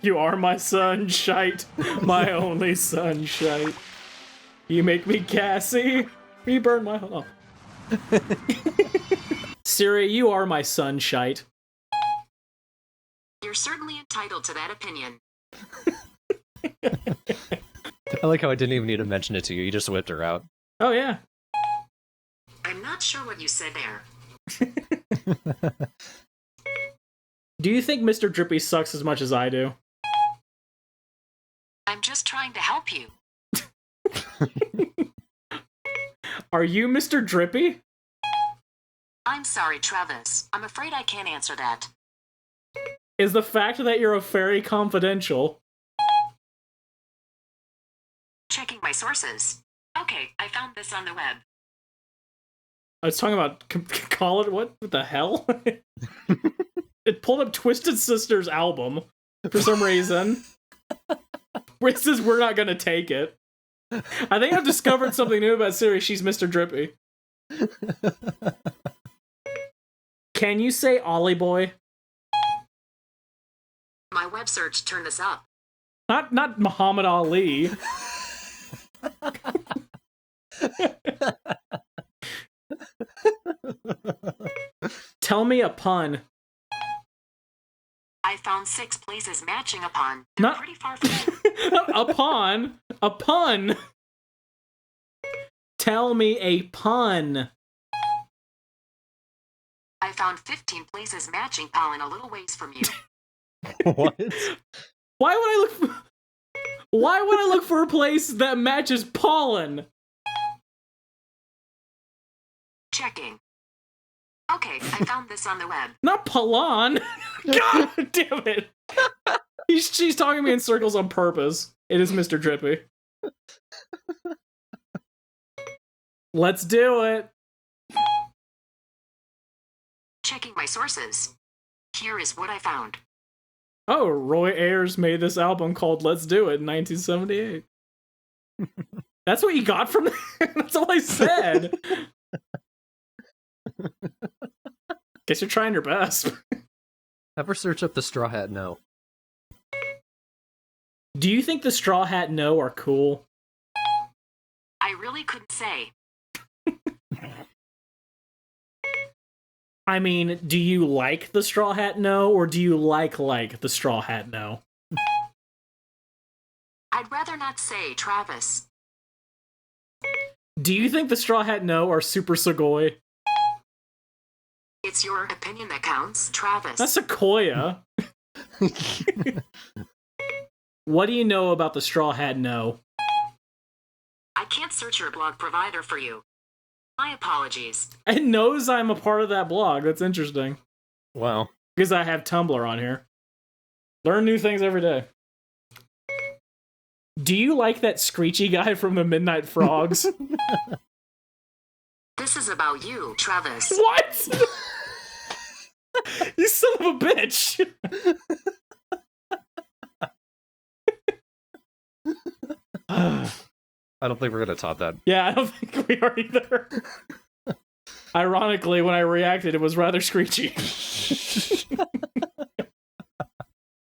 You are my sunshite, my only sunshite. You make me gassy. You burn my... Oh. Siri, you are my sunshite. You're certainly entitled to that opinion. I like how I didn't even need to mention it to you. You just whipped her out. Oh, yeah. I'm not sure what you said there. Do you think Mr. Drippy sucks as much as I do? I'm just trying to help you. Are you Mr. Drippy? I'm sorry, Travis. I'm afraid I can't answer that. Is the fact that you're a fairy confidential? Checking my sources. Okay, I found this on the web. I was talking about call it what the hell? It pulled up Twisted Sister's album for some reason. Where it says we're not gonna take it. I think I've discovered something new about Siri. She's Mr. Drippy. Can you say Ollie Boy? My web search turned this up. Not Muhammad Ali. Tell me a pun. I found 6 places matching upon. They're Not pretty far from upon. A pun. Tell me a pun. I found 15 places matching pollen a little ways from you. What? Why would I look for a place that matches pollen? Checking. Okay, I found this on the web. Not Palan. God damn it. She's talking me in circles on purpose. It is Mr. Drippy. Let's do it. Checking my sources. Here is what I found. Oh, Roy Ayers made this album called Let's Do It in 1978. That's what you got from that? That's all I said. Guess you're trying your best. Have her search up the Straw Hat No. Do you think the Straw Hat No are cool? I really couldn't say. I mean, do you like the Straw Hat No, or do you like the Straw Hat No? I'd rather not say, Travis. Do you think the Straw Hat No are super Segoy? It's your opinion that counts, Travis. That's Sequoia. What do you know about the Straw Hat No? I can't search your blog provider for you. My apologies. It knows I'm a part of that blog. That's interesting. Wow. Because I have Tumblr on here. Learn new things every day. Do you like that screechy guy from the Midnight Frogs? This is about you, Travis. What? You son of a bitch! I don't think we're gonna top that. Yeah, I don't think we are either. Ironically, when I reacted, it was rather screechy.